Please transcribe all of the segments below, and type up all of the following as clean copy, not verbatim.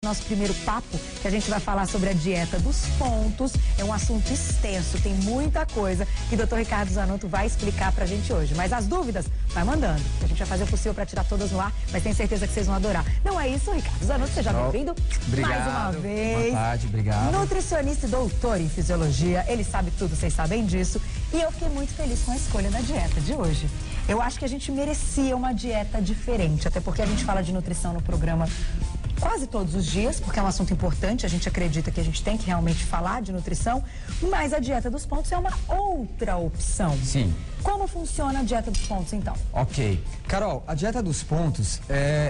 Nosso primeiro papo, que a gente vai falar sobre a dieta dos pontos. É um assunto extenso, tem muita coisa que o Dr. Ricardo Zanotto vai explicar pra gente hoje. Mas as dúvidas, vai mandando. A gente vai fazer o possível pra tirar todas no ar, mas tenho certeza que vocês vão adorar. Não é isso, Ricardo Zanotto? Seja bem-vindo. Obrigado. Mais uma vez. Boa tarde, obrigado. Nutricionista e doutor em fisiologia, ele sabe tudo, vocês sabem disso. E eu fiquei muito feliz com a escolha da dieta de hoje. Eu acho que a gente merecia uma dieta diferente, até porque a gente fala de nutrição no programa quase todos os dias, porque é um assunto importante, a gente acredita que a gente tem que realmente falar de nutrição, mas a dieta dos pontos é uma outra opção. Sim. Como funciona a dieta dos pontos, então? Ok. Carol, a dieta dos pontos,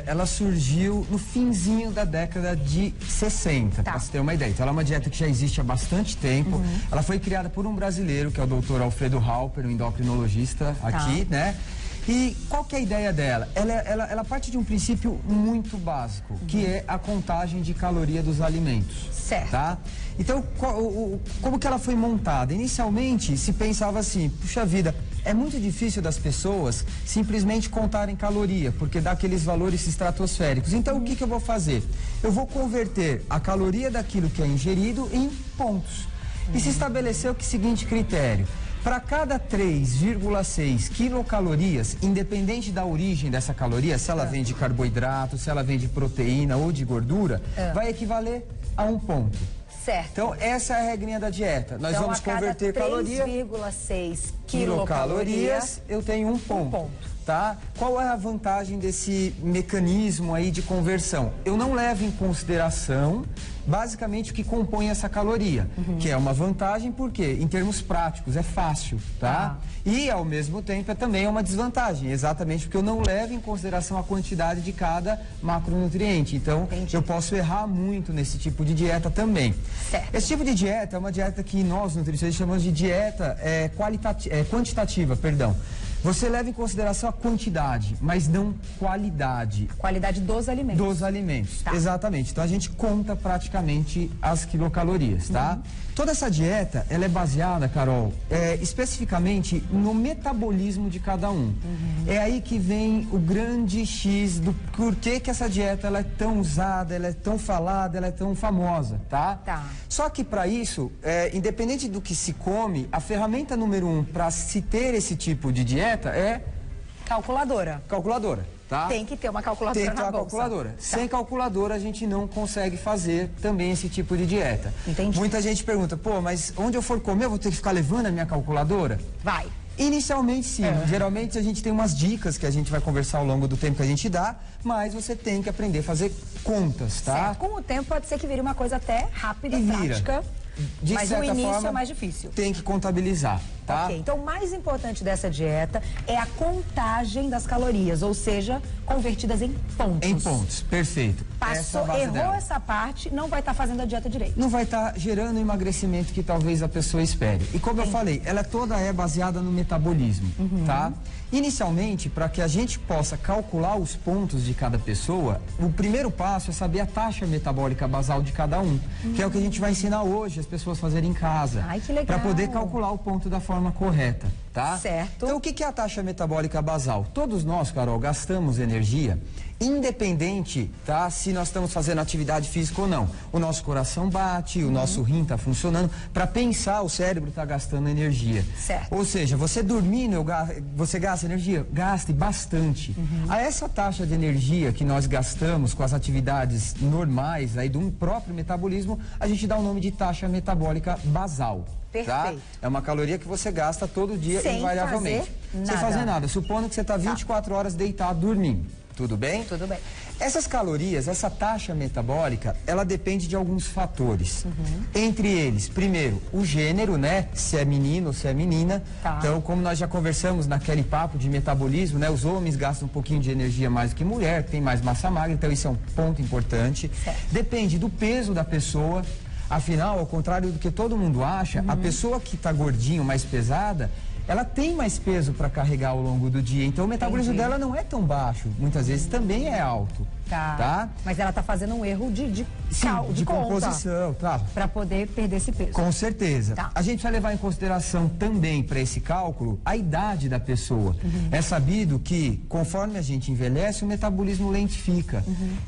ela surgiu no finzinho da década de 60, para você ter uma ideia. Então, ela é uma dieta que já existe há bastante tempo. Ela foi criada por um brasileiro, que é o Dr. Alfredo Halper, um endocrinologista aqui, né? E qual que é a ideia dela? Ela parte de um princípio muito básico, que é a contagem de caloria dos alimentos. Certo. Tá? Então, como que ela foi montada? Inicialmente, se pensava assim, puxa vida, é muito difícil das pessoas simplesmente contarem caloria, porque dá aqueles valores estratosféricos. Então, o que eu vou fazer? Eu vou converter a caloria daquilo que é ingerido em pontos. E se estabeleceu que seguinte critério: para cada 3,6 quilocalorias, independente da origem dessa caloria, se ela vem de carboidrato, se ela vem de proteína ou de gordura, vai equivaler a um ponto. Certo. Então, essa é a regrinha da dieta. Nós vamos converter caloria... 3,6 quilocalorias, eu tenho um ponto. Tá? Qual é a vantagem desse mecanismo aí de conversão? Eu não levo em consideração basicamente o que compõe essa caloria, que é uma vantagem porque, em termos práticos, é fácil, tá? E, ao mesmo tempo, também é uma desvantagem, exatamente porque eu não levo em consideração a quantidade de cada macronutriente. Então, eu posso errar muito nesse tipo de dieta também. Certo. Esse tipo de dieta é uma dieta que nós, nutricionistas, chamamos de dieta quantitativa, perdão. Você leva em consideração a quantidade, mas não qualidade. Qualidade dos alimentos. Dos alimentos, exatamente. Então a gente conta praticamente as quilocalorias, tá? Toda essa dieta, ela é baseada, Carol, especificamente no metabolismo de cada um. É aí que vem o grande X do porquê que essa dieta ela é tão usada, ela é tão falada, ela é tão famosa, tá? Só que para isso, independente do que se come, a ferramenta número 1 para se ter esse tipo de dieta é... Calculadora. Calculadora, tá? Tem que ter uma calculadora na bolsa. Tem que ter uma calculadora. Sem calculadora a gente não consegue fazer também esse tipo de dieta. Entendi. Muita gente pergunta, pô, mas onde eu for comer eu vou ter que ficar levando a minha calculadora? Vai. Inicialmente sim, geralmente a gente tem umas dicas que a gente vai conversar ao longo do tempo que a gente dá, mas você tem que aprender a fazer contas, tá? Certo. Com o tempo pode ser que vire uma coisa até rápida, prática. Mas o início é mais difícil. Tem que contabilizar, tá? Ok, então o mais importante dessa dieta é a contagem das calorias, ou seja, convertidas em pontos. Em pontos, perfeito. Errou essa parte, não vai estar fazendo a dieta direito. Não vai estar gerando o emagrecimento que talvez a pessoa espere. E como eu falei, ela toda é baseada no metabolismo, tá? Inicialmente, para que a gente possa calcular os pontos de cada pessoa, o primeiro passo é saber a taxa metabólica basal de cada um, que é o que a gente vai ensinar hoje as pessoas fazerem em casa. Ai, que legal. Para poder calcular o ponto da forma correta, tá? Certo. Então, o que é a taxa metabólica basal? Todos nós, Carol, gastamos energia, independente, tá? Se nós estamos fazendo atividade física ou não. O nosso coração bate, o nosso rim está funcionando. Para pensar, o cérebro está gastando energia. Certo. Ou seja, você dormindo, você gasta energia? Gaste bastante. A essa taxa de energia que nós gastamos com as atividades normais aí do próprio metabolismo, a gente dá o nome de taxa metabólica basal. Perfeito. Tá? É uma caloria que você gasta todo dia, sem invariavelmente. Sem fazer nada. Supondo que você está 24 horas deitado dormindo. Tudo bem? Tudo bem. Essas calorias, essa taxa metabólica, ela depende de alguns fatores. Entre eles, primeiro, o gênero, né? Se é menino ou se é menina. Então, como nós já conversamos naquele papo de metabolismo, né? Os homens gastam um pouquinho de energia mais do que mulher, tem mais massa magra, então isso é um ponto importante. Depende do peso da pessoa. Afinal, ao contrário do que todo mundo acha, a pessoa que está gordinho, mais pesada, ela tem mais peso para carregar ao longo do dia. Então o metabolismo dela não é tão baixo, muitas vezes também é alto, tá? Mas ela tá fazendo um erro de composição, tá? Para poder perder esse peso. Com certeza. Tá. A gente vai levar em consideração também para esse cálculo a idade da pessoa. É sabido que conforme a gente envelhece, o metabolismo lentifica.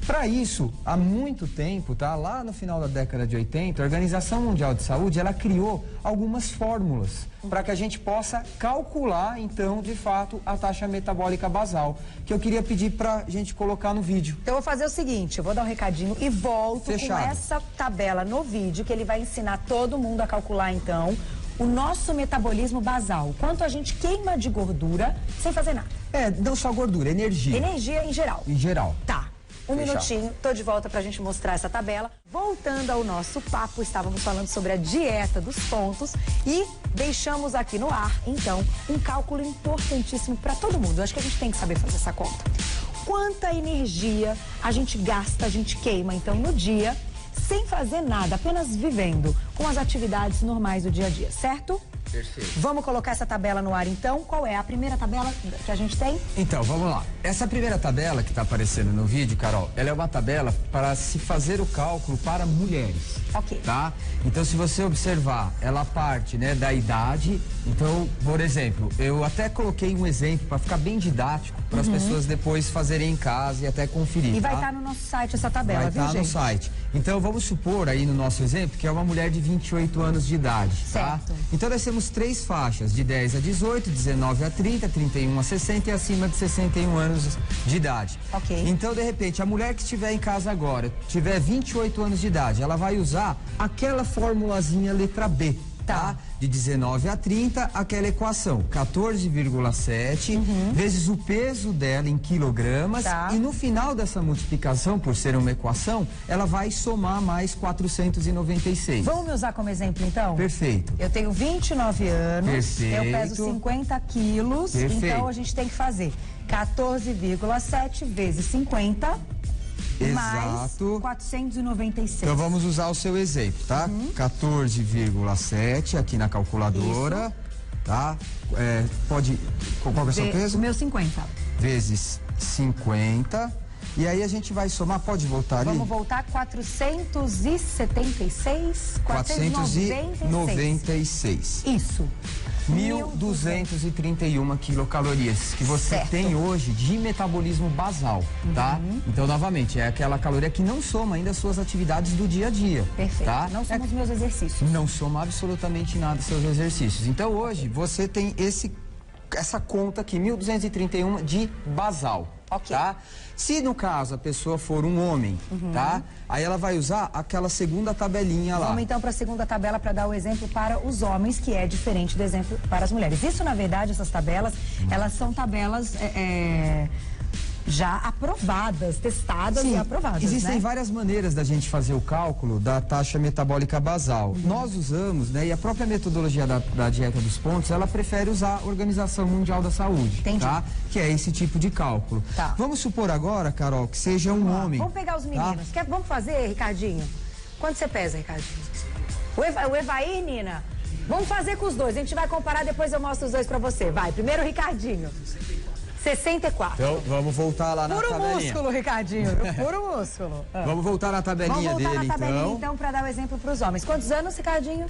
Para isso, há muito tempo, tá? Lá no final da década de 80, a Organização Mundial de Saúde, ela criou algumas fórmulas para que a gente possa calcular, então, de fato, a taxa metabólica basal, que eu queria pedir para a gente colocar no vídeo. Então eu vou fazer o seguinte, eu vou dar um recadinho e volto Fechado. com essa tabela no vídeo, que ele vai ensinar todo mundo a calcular, então, o nosso metabolismo basal. Quanto a gente queima de gordura sem fazer nada. Não só gordura, energia. Energia em geral. Em geral. Tá. Um Fechado. minutinho, tô de volta pra gente mostrar essa tabela. Voltando ao nosso papo, estávamos falando sobre a dieta dos pontos e deixamos aqui no ar, então, um cálculo importantíssimo para todo mundo. Eu acho que a gente tem que saber fazer essa conta. Quanta energia a gente gasta, a gente queima, então, no dia, sem fazer nada, apenas vivendo com as atividades normais do dia a dia, certo? Perfeito. Vamos colocar essa tabela no ar, então. Qual é a primeira tabela que a gente tem? Então, vamos lá. Essa primeira tabela que está aparecendo no vídeo, Carol, ela é uma tabela para se fazer o cálculo para mulheres. Ok. Tá? Então, se você observar, ela parte, né, da idade. Então, por exemplo, eu até coloquei um exemplo para ficar bem didático, para as pessoas depois fazerem em casa e até conferir. E vai tá? estar no nosso site essa tabela, Vai viu, estar no gente? site. Então, vamos supor aí no nosso exemplo que é uma mulher de 28 anos de idade, tá? Certo. Então, nós temos 3 faixas, de 10 a 18, 19 a 30, 31 a 60 e acima de 61 anos de idade. Ok. Então, de repente, a mulher que estiver em casa agora, tiver 28 anos de idade, ela vai usar aquela formulazinha letra B. Tá? De 19 a 30, aquela equação, 14,7 vezes o peso dela em quilogramas. Tá. E no final dessa multiplicação, por ser uma equação, ela vai somar mais 496. Vamos me usar como exemplo, então? Perfeito. Eu tenho 29 anos, Perfeito. eu peso 50 quilos, Perfeito. então a gente tem que fazer 14,7 vezes 50... mais Exato. 496. Então vamos usar o seu exemplo, tá? 14,7 aqui na calculadora, tá? Qual que é o seu peso? O meu 50. Vezes 50. E aí a gente vai somar, pode voltar ali? Vamos voltar 476? 496. Isso. 1.231 quilocalorias que você Certo. tem hoje de metabolismo basal, tá? Então, novamente, é aquela caloria que não soma ainda as suas atividades do dia a dia. Perfeito. Tá? Não são os meus exercícios. Não soma absolutamente nada dos seus exercícios. Então, hoje, você tem essa conta aqui, 1.231 de basal. Ok. Tá? Se no caso a pessoa for um homem, tá? Aí ela vai usar aquela segunda tabelinha lá. Vamos então para a segunda tabela para dar o exemplo para os homens, que é diferente do exemplo para as mulheres. Isso, na verdade, essas tabelas, elas são tabelas já aprovadas, testadas e aprovadas, existem né? várias maneiras da gente fazer o cálculo da taxa metabólica basal. Nós usamos, né, e a própria metodologia da dieta dos pontos, ela prefere usar a Organização Mundial da Saúde, Entendi. tá? Que é esse tipo de cálculo. Tá. Vamos supor agora, Carol, que seja um homem. Vamos pegar os tá? meninos. Vamos fazer, Ricardinho? Quanto você pesa, Ricardinho? O Evair, Nina? Vamos fazer com os dois. A gente vai comparar, depois eu mostro os dois pra você. Vai, primeiro o Ricardinho. 64. Então, vamos voltar lá na Puro tabelinha. músculo, Ricardinho. Puro músculo. Vamos voltar na tabelinha Vamos voltar dele, na tabelinha, então. então, para dar o exemplo para os homens. Quantos anos, Ricardinho?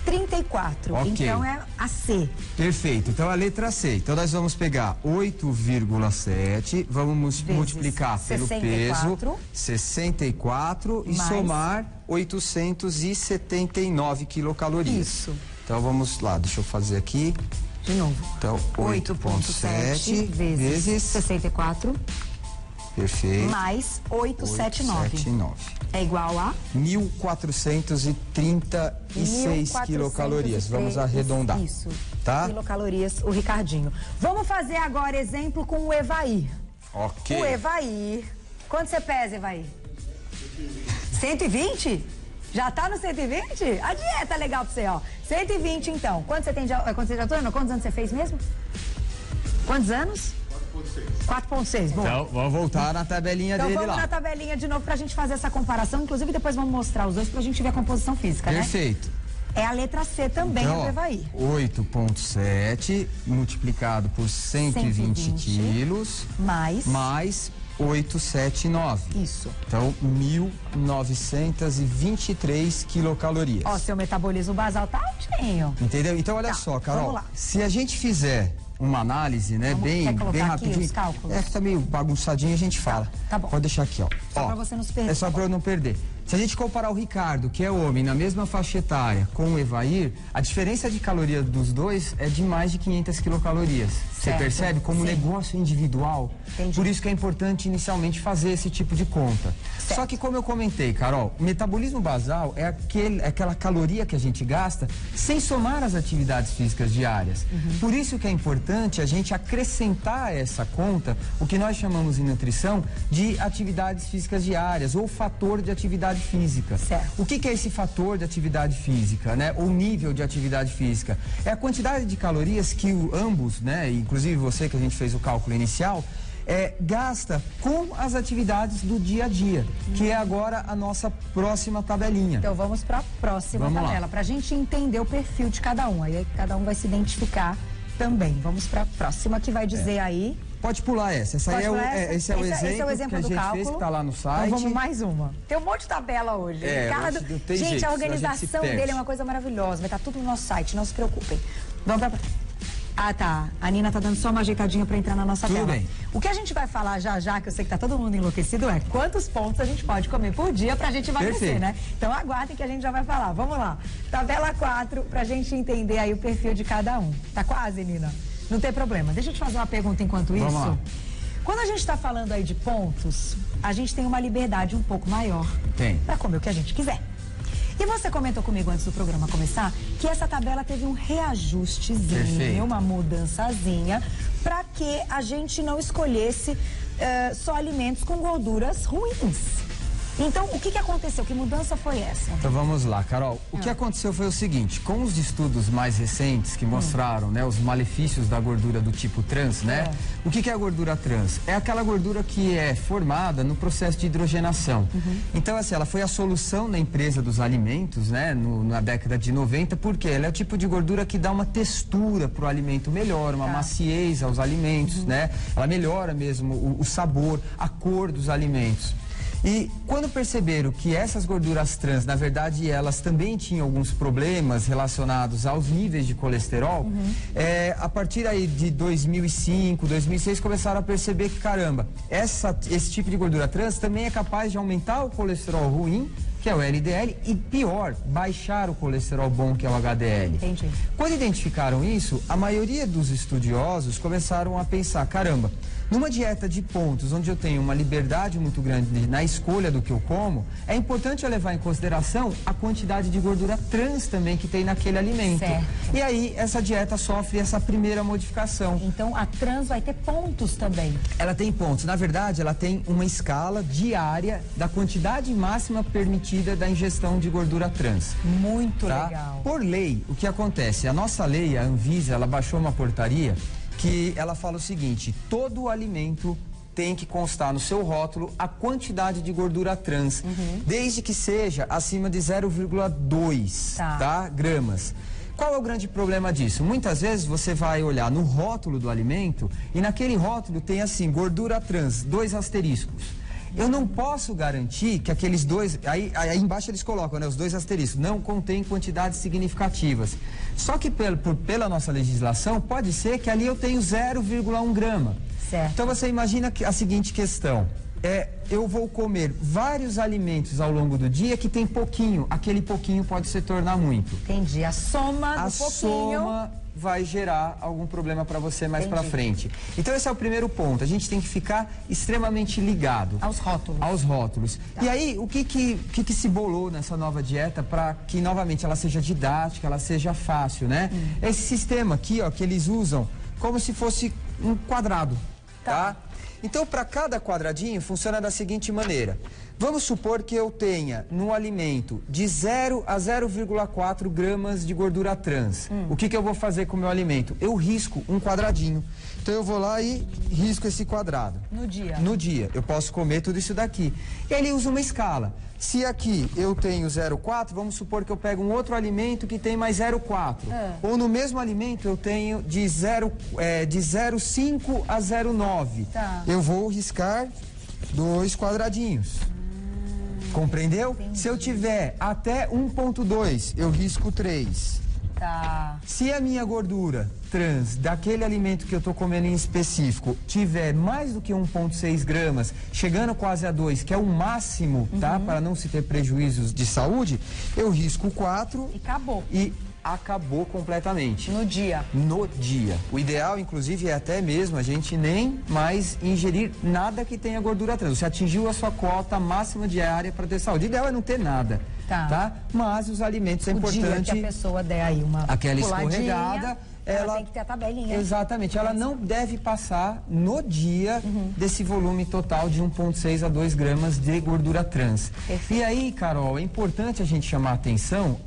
34. Ok. Então é a C. Perfeito. Então a letra C. Então nós vamos pegar 8,7, vamos Vezes multiplicar pelo 64. peso, 64 e Mais. somar 879 quilocalorias. Isso. Então vamos lá, deixa eu fazer aqui. De novo. Então 8,7 vezes 64 perfeito. mais 879. É igual a 1.436 quilocalorias. Vamos arredondar. Isso. Tá? Quilocalorias, o Ricardinho. Vamos fazer agora exemplo com o Evair. Ok. O Evair. Quanto você pesa, Evair? 120? Já tá no 120? A dieta é legal pra você, ó. 120, então. Quanto você tem de altura? Não, quantos anos você fez mesmo? Quantos anos? 4,6. Boa. Então vamos voltar na tabelinha Então dele vamos lá. na tabelinha de novo pra gente fazer essa comparação. Inclusive, depois vamos mostrar os dois pra gente ver a composição física, Perfeito. né? É a letra C também, Então, o Evair. 8,7 multiplicado por 120 quilos mais mais 879. Isso. Então, 1.923 quilocalorias. Ó, seu metabolismo basal tá altinho. Entendeu? Então, olha Tá, só, Carol. vamos lá. Se a gente fizer uma análise, né, bem rapidinho. Os cálculos? É que tá meio bagunçadinho, a gente fala. Tá bom. Pode deixar aqui, ó. Só pra você não se perder. É só pra eu não perder. Se a gente comparar o Ricardo, que é homem, na mesma faixa etária, com o Evair, a diferença de caloria dos dois é de mais de 500 quilocalorias. Você Certo. percebe? Como Sim. negócio individual. Entendi. Por isso que é importante inicialmente fazer esse tipo de conta. Certo. Só que como eu comentei, Carol, o metabolismo basal é aquela caloria que a gente gasta sem somar as atividades físicas diárias. Por isso que é importante a gente acrescentar a essa conta o que nós chamamos em nutrição de atividades físicas diárias ou fator de atividade física. Certo. O que é esse fator de atividade física, né? Ou nível de atividade física? É a quantidade de calorias que ambos, né? Inclusive você que a gente fez o cálculo inicial, gasta com as atividades do dia a dia, que é agora a nossa próxima tabelinha. Então vamos para a próxima tabela, para a gente entender o perfil de cada um. Aí cada um vai se identificar também. Vamos para a próxima, que vai dizer aí... Pode pular essa. Esse é o exemplo que a gente fez, que está lá no site. Então vamos mais uma. Tem um monte de tabela hoje. Ricardo, gente, a organização dele é uma coisa maravilhosa. Vai estar tudo no nosso site, não se preocupem. Vamos para... Ah, tá. A Nina tá dando só uma ajeitadinha para entrar na nossa tela. Tudo bem. O que a gente vai falar já, que eu sei que tá todo mundo enlouquecido, é quantos pontos a gente pode comer por dia pra gente emagrecer, né? Então aguardem que a gente já vai falar. Vamos lá. Tabela 4, pra gente entender aí o perfil de cada um. Tá quase, Nina? Não tem problema. Deixa eu te fazer uma pergunta enquanto isso. Vamos lá. Quando a gente está falando aí de pontos, a gente tem uma liberdade um pouco maior. Tem. Para comer o que a gente quiser. E você comentou comigo antes do programa começar que essa tabela teve um reajustezinho, Perfeito. uma mudançazinha, para que a gente não escolhesse só alimentos com gorduras ruins. Então, o que aconteceu? Que mudança foi essa? Então vamos lá, Carol. O que aconteceu foi o seguinte, com os estudos mais recentes que mostraram, né, os malefícios da gordura do tipo trans, né? O que é a gordura trans? É aquela gordura que é formada no processo de hidrogenação. Então, assim, ela foi a solução da empresa dos alimentos, né, na década de 90, porque ela é o tipo de gordura que dá uma textura para o alimento melhor, uma maciez aos alimentos, né? Ela melhora mesmo o sabor, a cor dos alimentos. E quando perceberam que essas gorduras trans, na verdade, elas também tinham alguns problemas relacionados aos níveis de colesterol, a partir aí de 2005, 2006, começaram a perceber que, caramba, esse tipo de gordura trans também é capaz de aumentar o colesterol ruim, que é o LDL, e pior, baixar o colesterol bom, que é o HDL. Entendi. Quando identificaram isso, a maioria dos estudiosos começaram a pensar, caramba, numa dieta de pontos, onde eu tenho uma liberdade muito grande na escolha do que eu como, é importante eu levar em consideração a quantidade de gordura trans também que tem naquele alimento. Certo. E aí, essa dieta sofre essa primeira modificação. Então, a trans vai ter pontos também. Ela tem pontos. Na verdade, ela tem uma escala diária da quantidade máxima permitida da ingestão de gordura trans. Muito Tá? legal. Por lei, o que acontece? A nossa lei, a Anvisa, ela baixou uma portaria que ela fala o seguinte: todo alimento tem que constar no seu rótulo a quantidade de gordura trans, desde que seja acima de 0,2 gramas. Qual é o grande problema disso? Muitas vezes você vai olhar no rótulo do alimento e naquele rótulo tem assim, gordura trans, 2 asteriscos. Eu não posso garantir que aqueles dois, aí embaixo eles colocam, né, os 2 asteriscos, não contém quantidades significativas. Só que pela nossa legislação, pode ser que ali eu tenho 0,1 grama. Certo. Então você imagina a seguinte questão, eu vou comer vários alimentos ao longo do dia que tem pouquinho, aquele pouquinho pode se tornar muito. Entendi. A soma do pouquinho... Soma vai gerar algum problema para você mais para frente. Então esse é o primeiro ponto, a gente tem que ficar extremamente ligado aos rótulos. Aos rótulos. Tá. E aí, o que se bolou nessa nova dieta para que novamente ela seja didática, ela seja fácil, né? Esse sistema aqui, ó, que eles usam como se fosse um quadrado, tá? Então, para cada quadradinho, funciona da seguinte maneira. Vamos supor que eu tenha no alimento de 0 a 0,4 gramas de gordura trans. O que eu vou fazer com o meu alimento? Eu risco um quadradinho. Então, eu vou lá e risco esse quadrado. No dia? No dia. Eu posso comer tudo isso daqui. E aí ele usa uma escala. Se aqui eu tenho 0,4, vamos supor que eu pego um outro alimento que tem mais 0,4. Ou no mesmo alimento eu tenho de 0,5 a 0,9. Tá. Eu vou riscar 2 quadradinhos. Compreendeu? Entendi. Se eu tiver até 1,2, eu risco 3. Tá. Se a minha gordura trans daquele alimento que eu estou comendo em específico tiver mais do que 1,6 gramas, chegando quase a 2, que é o máximo, tá? Para não se ter prejuízos de saúde, eu risco 4 E acabou. e acabou completamente. No dia. No dia. O ideal, inclusive, é até mesmo a gente nem mais ingerir nada que tenha gordura trans. Você atingiu a sua cota máxima diária para ter saúde. O ideal é não ter nada, tá? Mas os alimentos é O importante. dia que a pessoa der aí uma Aquela puladinha, escorregada, ela tem que ter a tabelinha. Exatamente, ela não deve passar no dia desse volume total de 1,6 a 2 gramas de gordura trans. Perfeito. E aí, Carol, é importante a gente chamar a atenção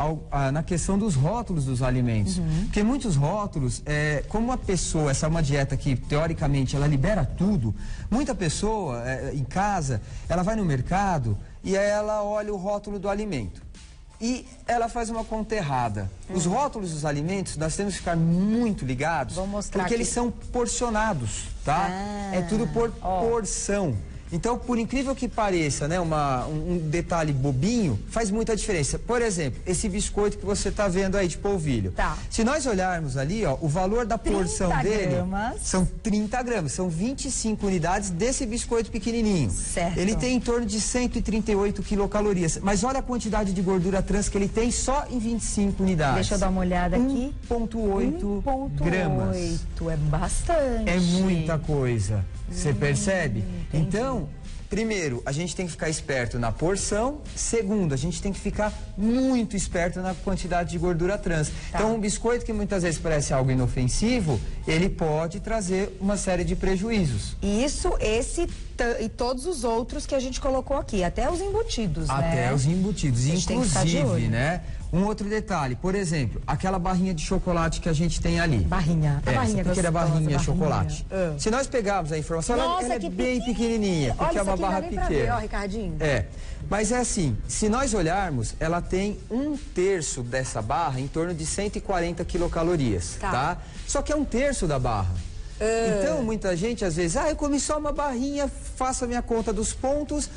na questão dos rótulos dos alimentos. Porque muitos rótulos, como a pessoa, essa é uma dieta que, teoricamente, ela libera tudo, muita pessoa, em casa, ela vai no mercado e aí ela olha o rótulo do alimento. E ela faz uma conta errada. Os rótulos dos alimentos, nós temos que ficar muito ligados, Vou mostrar porque aqui. eles são porcionados, tá? É tudo por porção. Então, por incrível que pareça, né, um detalhe bobinho faz muita diferença. Por exemplo, esse biscoito que você está vendo aí de polvilho. Tá. Se nós olharmos ali, ó, o valor da porção 30 dele gramas. são 30 gramas, são 25 unidades desse biscoito pequenininho. Certo. Ele tem em torno de 138 quilocalorias, mas olha a quantidade de gordura trans que ele tem só em 25 unidades. Deixa eu dar uma olhada aqui. 1,8 gramas. 1,8 é bastante. É muita coisa. Você percebe? Então, primeiro, a gente tem que ficar esperto na porção. Segundo, a gente tem que ficar muito esperto na quantidade de gordura trans. Então, um biscoito que muitas vezes parece algo inofensivo, ele pode trazer uma série de prejuízos. Isso, esse e todos os outros que a gente colocou aqui, até os embutidos, Até né? os embutidos. A gente tem que estar de Inclusive, olho. né? Um outro detalhe, por exemplo, aquela barrinha de chocolate que a gente tem ali. Barrinha. A barrinha essa pequena gostosa, barrinha de barrinha. chocolate. Se nós pegarmos a informação, ela é que bem pequenininha, porque Olha, é uma isso aqui barra dá nem pra ver, ó, pequena. Ricardinho. Mas é assim, se nós olharmos, ela tem 1/3 dessa barra, em torno de 140 quilocalorias, tá? Só que é 1/3 da barra. Então, muita gente, às vezes, eu comi só uma barrinha, faço a minha conta dos pontos,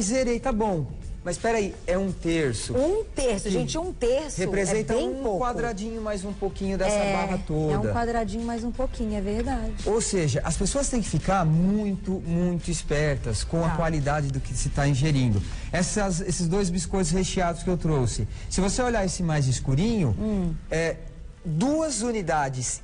zerei, tá bom. Mas peraí, é 1/3. 1/3, gente, 1/3 Representa é bem um pouco. quadradinho mais um pouquinho dessa barra toda. É um quadradinho mais um pouquinho, é verdade. Ou seja, as pessoas têm que ficar muito, muito espertas com a qualidade do que se está ingerindo. Esses 2 biscoitos recheados que eu trouxe, se você olhar esse mais escurinho, 2,5 unidades,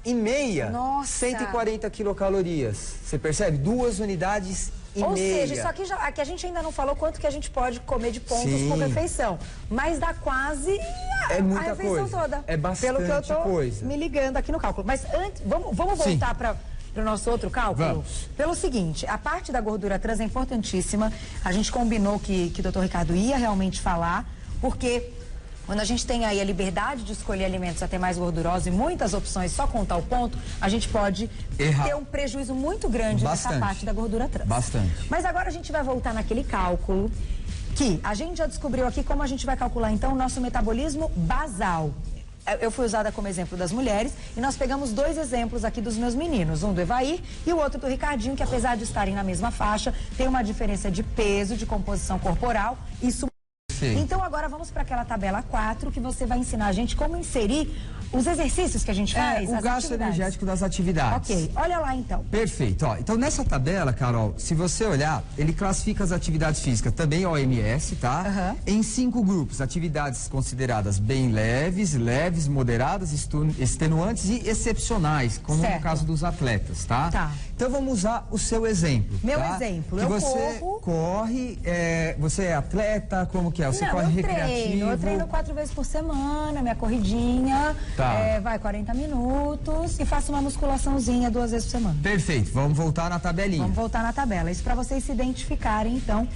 Nossa. 140 quilocalorias. Você percebe? 2,5 unidades. Ou seja, isso aqui, aqui a gente ainda não falou quanto que a gente pode comer de pontos por refeição. Mas dá quase a refeição toda. É bastante pelo que eu tô coisa. me ligando aqui no cálculo. Mas antes, vamos voltar para o nosso outro cálculo? Vamos. Pelo seguinte, a parte da gordura trans é importantíssima. A gente combinou que o doutor Ricardo ia realmente falar, porque quando a gente tem aí a liberdade de escolher alimentos até mais gordurosos e muitas opções, só contar o ponto, a gente pode ter um prejuízo muito grande nessa parte da gordura trans. Bastante. Mas agora a gente vai voltar naquele cálculo que a gente já descobriu aqui como a gente vai calcular então o nosso metabolismo basal. Eu fui usada como exemplo das mulheres e nós pegamos 2 exemplos aqui dos meus meninos, um do Evair e o outro do Ricardinho, que apesar de estarem na mesma faixa, tem uma diferença de peso, de composição corporal, isso. Então agora vamos para aquela tabela 4 que você vai ensinar a gente como inserir os exercícios que a gente faz, o gasto energético das atividades. Ok, olha lá então. Perfeito. Então nessa tabela, Carol, se você olhar, ele classifica as atividades físicas, também OMS, tá? Em 5 grupos. Atividades consideradas bem leves, moderadas, extenuantes e excepcionais, como no caso dos atletas, tá? Então vamos usar o seu exemplo. Meu exemplo, que você corre, você é atleta, como que é? Você corre recreativo? Eu treino 4 vezes por semana, minha corridinha, vai 40 minutos e faço uma musculaçãozinha 2 vezes por semana. Perfeito, vamos voltar na tabelinha. Vamos voltar na tabela, isso para vocês se identificarem então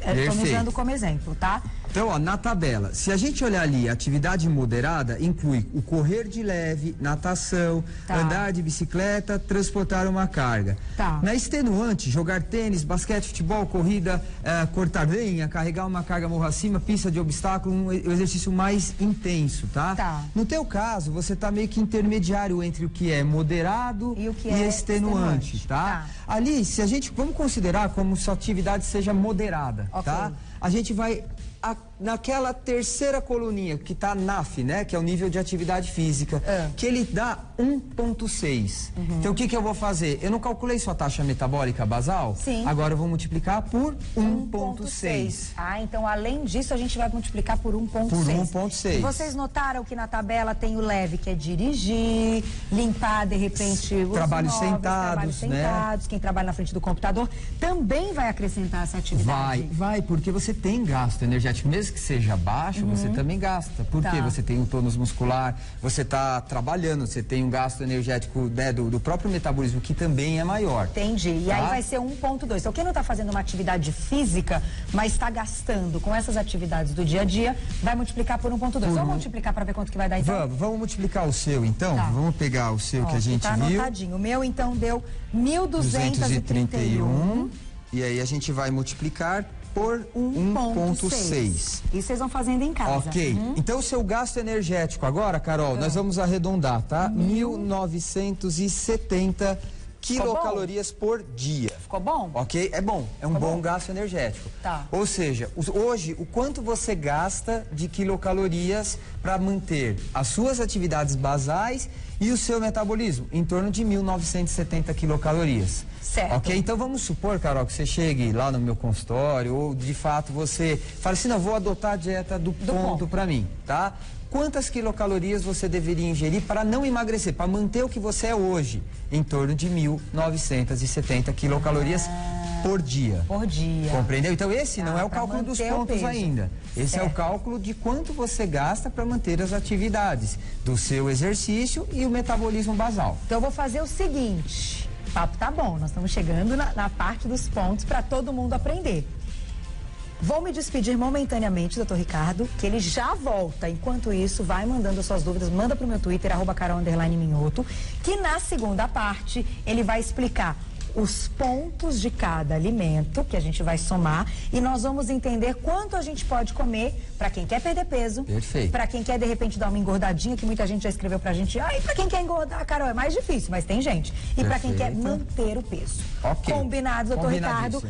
Estamos usando como exemplo, tá? Então, ó, na tabela, se a gente olhar ali, atividade moderada inclui o correr de leve, natação, andar de bicicleta, transportar uma carga. Na extenuante, jogar tênis, basquete, futebol, corrida, cortar lenha, carregar uma carga morro acima, pista de obstáculo, um exercício mais intenso, tá? No teu caso, você tá meio que intermediário entre o que é moderado e extenuante, tá? Ali, se a gente, vamos considerar como se a atividade seja moderada, tá? A gente vai naquela terceira coluninha que tá NAF, né? Que é o nível de atividade física, que ele dá 1,6. Então o que eu vou fazer? Eu não calculei sua taxa metabólica basal? Sim. Agora eu vou multiplicar por 1,6. Então além disso a gente vai multiplicar por 1,6. Por 1,6. Vocês notaram que na tabela tem o leve, que é dirigir, limpar de repente os trabalhos móveis, sentados, né? Quem trabalha na frente do computador também vai acrescentar essa atividade. Vai, porque você tem gasto energético. Mesmo que seja baixo, você também gasta. Porque você tem um tônus muscular, você está trabalhando, você tem um gasto energético, né, do próprio metabolismo, que também é maior. Entendi. E aí vai ser 1,2. Então, quem não está fazendo uma atividade física, mas está gastando com essas atividades do dia a dia, vai multiplicar por 1,2. Vamos multiplicar para ver quanto que vai dar, então? Vamos multiplicar o seu, então. Vamos pegar o seu que a gente viu. Anotadinho. O meu, então, deu 1.231. E aí a gente vai multiplicar por 1,6. E vocês vão fazendo em casa. Ok. Então, o seu gasto energético agora, Carol, nós vamos arredondar, tá? 1.970 quilocalorias por dia. Ficou bom? Ok? É bom. É um bom gasto energético. Ou seja, hoje, o quanto você gasta de quilocalorias para manter as suas atividades basais e o seu metabolismo? Em torno de 1.970 quilocalorias. Certo. Ok? Então vamos supor, Carol, que você chegue lá no meu consultório ou de fato você fala assim, não, vou adotar a dieta do ponto para mim, tá? Quantas quilocalorias você deveria ingerir para não emagrecer, para manter o que você é hoje? Em torno de 1.970 quilocalorias por dia. Por dia. Compreendeu? Então esse não é o cálculo dos pontos ainda. Esse é o cálculo de quanto você gasta para manter as atividades do seu exercício e o metabolismo basal. Então eu vou fazer o seguinte, o papo tá bom, nós estamos chegando na parte dos pontos para todo mundo aprender. Vou me despedir momentaneamente, doutor Ricardo, que ele já volta. Enquanto isso, vai mandando suas dúvidas, manda pro meu Twitter, @Carol_Minhoto, que na segunda parte ele vai explicar os pontos de cada alimento que a gente vai somar e nós vamos entender quanto a gente pode comer para quem quer perder peso. Perfeito. Para quem quer de repente dar uma engordadinha, que muita gente já escreveu pra gente. E para quem quer engordar, Carol, é mais difícil, mas tem gente. E para quem quer manter o peso. Ok. Combinado, doutor Ricardo?